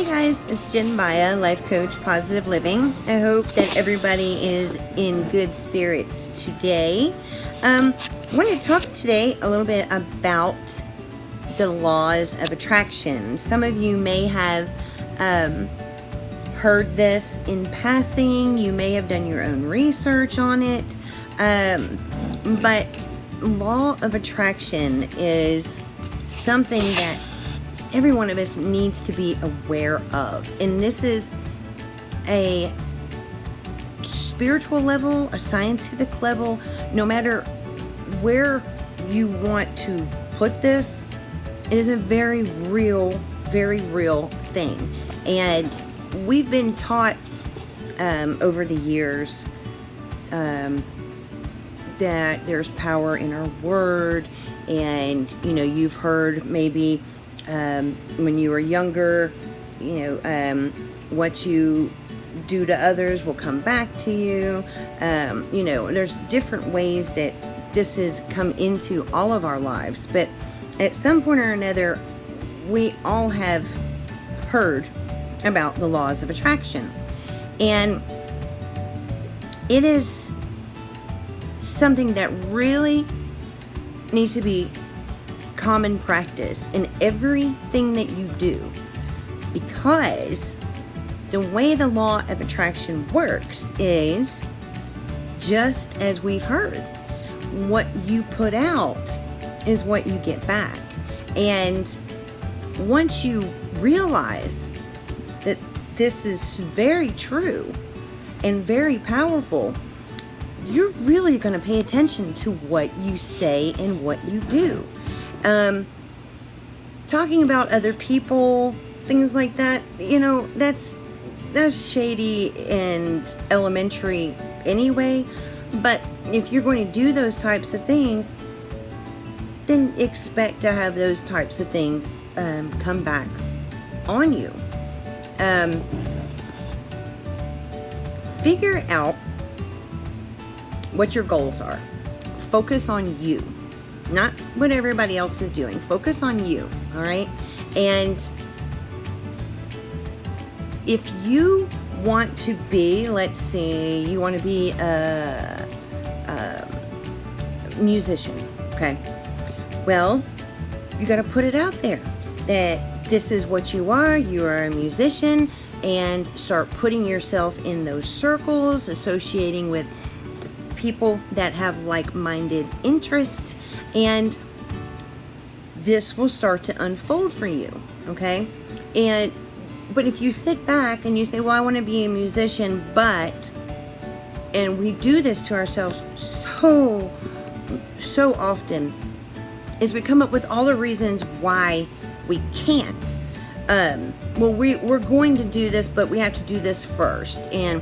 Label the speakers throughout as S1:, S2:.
S1: Hey guys, it's Jen Maya, Life Coach Positive Living. I hope that everybody is in good spirits today. I want to talk today a little bit about the laws of attraction. Some of you may have heard this in passing. You may have done your own research on it. But law of attraction is something that every one of us needs to be aware of. And this is a spiritual level, a scientific level. No matter where you want to put this, it is a very real thing. And we've been taught over the years that there's power in our word. And, you've heard maybe when you were younger, what you do to others will come back to you. There's different ways that this has come into all of our lives. But at some point or another, we all have heard about the laws of attraction. And it is something that really needs to be common practice in everything that you do, because the way the law of attraction works is just as we've heard. What you put out is what you get back. And once you realize that this is very true and very powerful, you're really going to pay attention to what you say and what you do. Talking about other people, things like that, that's shady and elementary anyway. But if you're going to do those types of things, then expect to have those types of things come back on you. Figure out what your goals are. Focus on you, not what everybody else is doing. Focus on you, all right? And if you want to be, let's see, you want to be a musician, okay? Well, you got to put it out there that this is what you are. You are a musician, and start putting yourself in those circles, associating with people that have like-minded interests, and this will start to unfold for you, okay? But if you sit back and you say, well, I want to be a musician, and we do this to ourselves so often, is we come up with all the reasons why we can't. We're going to do this, but we have to do this first. And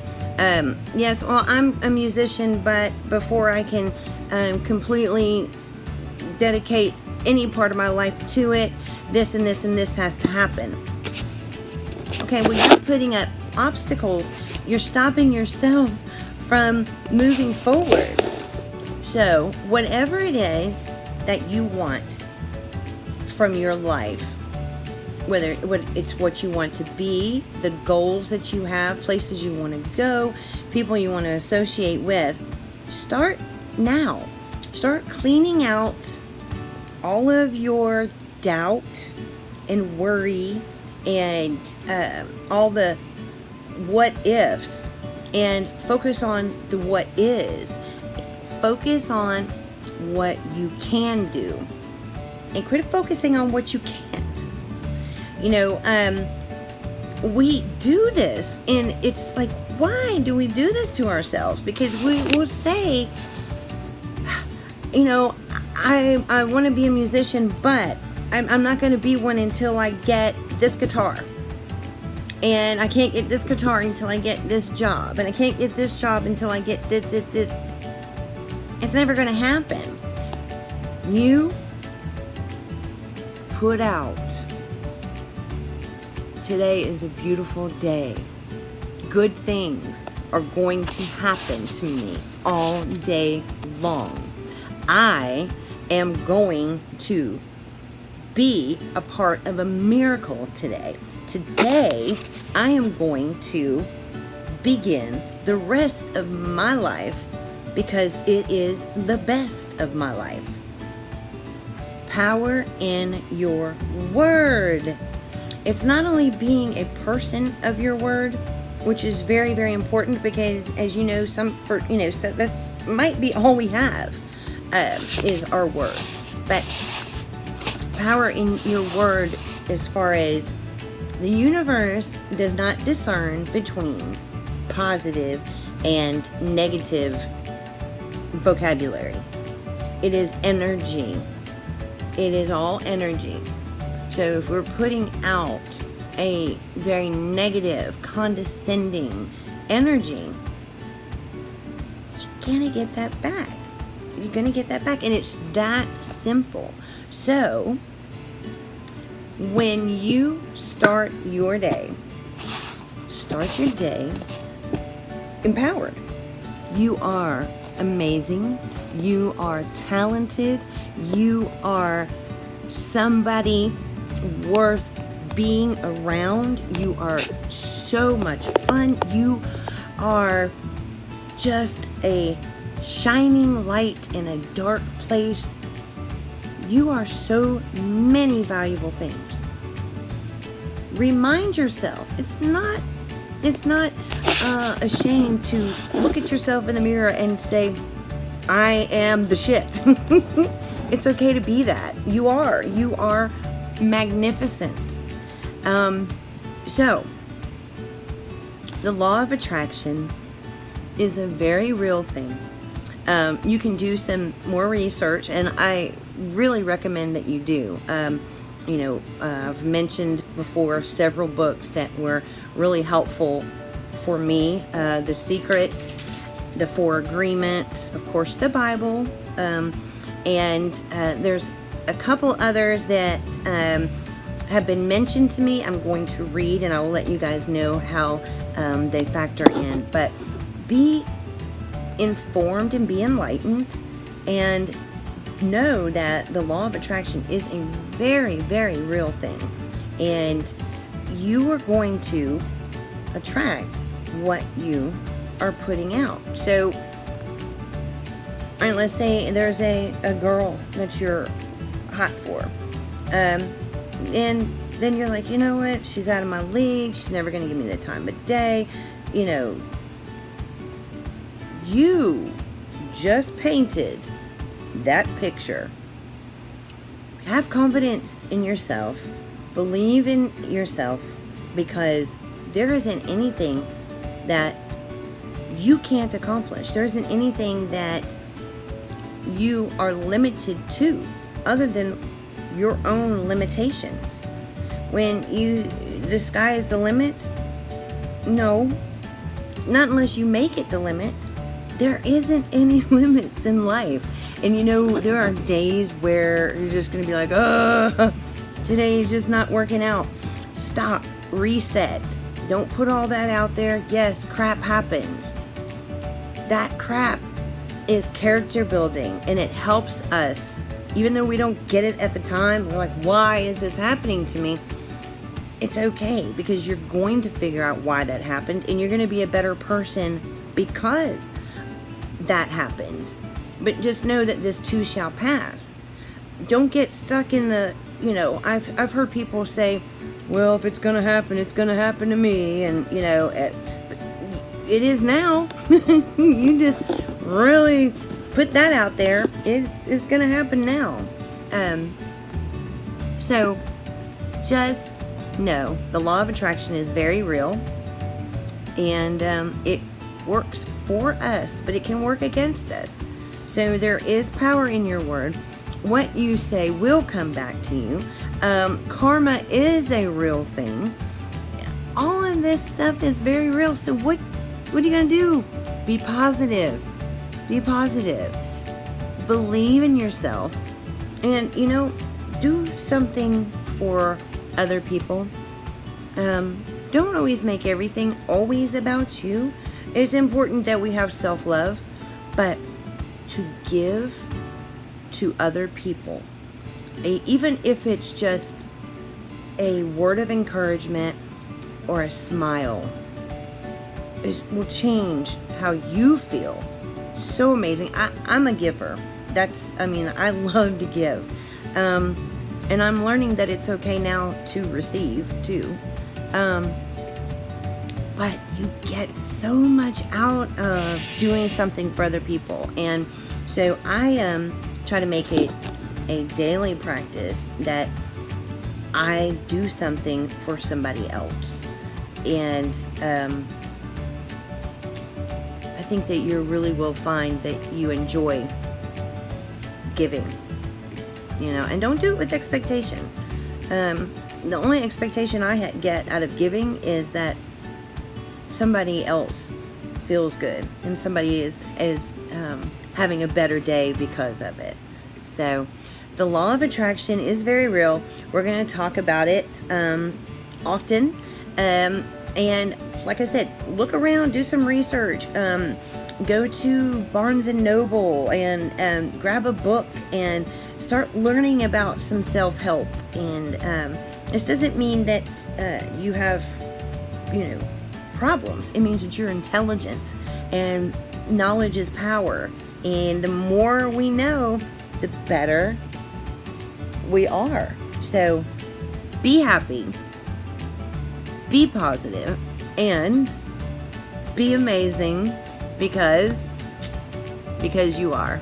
S1: yes, well, I'm a musician, but before I can completely dedicate any part of my life to it, this and this and this has to happen. Okay, well, you're putting up obstacles. You're stopping yourself from moving forward. So whatever it is that you want from your life, whether it's what you want to be, the goals that you have, places you want to go, people you want to associate with, start now. Start cleaning out all of your doubt and worry and all the what ifs, and focus on the what is. Focus on what you can do, and quit focusing on what you can't. We do this, and it's like, why do we do this to ourselves? Because we will say, I want to be a musician, but I'm not going to be one until I get this guitar. And I can't get this guitar until I get this job. And I can't get this job until I get this. It's never going to happen. You put out, today is a beautiful day. Good things are going to happen to me all day long. I am going to be a part of a miracle today. today I am going to begin the rest of my life because it is the best of my life. Power in your word. It's not only being a person of your word, which is very, very important because, as you know, so that's might be all we have is our word. But power in your word, as far as the universe does not discern between positive and negative vocabulary. It is energy. It is all energy. So if we're putting out a very negative, condescending energy, you're gonna get that back. You're gonna get that back, and it's that simple. So when you start your day empowered. You are amazing. You are talented. You are somebody worth being around. You are so much fun. You are just a shining light in a dark place. You are so many valuable things. Remind yourself. It's not a shame to look at yourself in the mirror and say, I am the shit. It's okay to be that. You are magnificent. So the law of attraction is a very real thing. You can do some more research, and I really recommend that you do. I've mentioned before several books that were really helpful for me. The Secret, The Four Agreements, of course, the Bible, and there's a couple others that have been mentioned to me. I'm going to read, and I will let you guys know how they factor in. But be informed and be enlightened, and know that the law of attraction is a very, very real thing, and you are going to attract what you are putting out. So, all right, let's say there's a girl that you're hot for, and then you're like, you know what, she's out of my league, she's never going to give me the time of day. You just painted that picture. Have confidence in yourself. Believe in yourself, because there isn't anything that you can't accomplish. There isn't anything that you are limited to other than your own limitations. When the sky is the limit, no, not unless you make it the limit. There isn't any limits in life. And there are days where you're just going to be like, today is just not working out. Stop. Reset. Don't put all that out there. Yes, crap happens. That crap is character building, and it helps us. Even though we don't get it at the time, we're like, why is this happening to me? It's okay, because you're going to figure out why that happened, and you're going to be a better person because that happened. But just know that this too shall pass. Don't get stuck in the, I've heard people say, well, if it's going to happen, it's going to happen to me. And, it is now. You just really put that out there. It's going to happen now. So just know the law of attraction is very real. And it works for us, but it can work against us. So there is power in your word. What you say will come back to you. Karma is a real thing. All of this stuff is very real. So what are you going to do? Be positive. Be positive. Believe in yourself. And, do something for other people. Don't always make everything always about you. It's important that we have self-love, but to give to other people, even if it's just a word of encouragement or a smile will change how you feel. So amazing. I'm a giver. I love to give. And I'm learning that it's okay now to receive too. But you get so much out of doing something for other people. And so I try to make it a daily practice that I do something for somebody else. And I think that you really will find that you enjoy giving, and don't do it with expectation. The only expectation I get out of giving is that somebody else feels good and somebody is having a better day because of it. So the law of attraction is very real. We're going to talk about it often. And like I said, look around, do some research. Go to Barnes and Noble and grab a book and start learning about some self-help. And this doesn't mean that you have, problems. It means that you're intelligent, and knowledge is power. And the more we know, the better we are. So be happy, be positive, and be amazing because you are.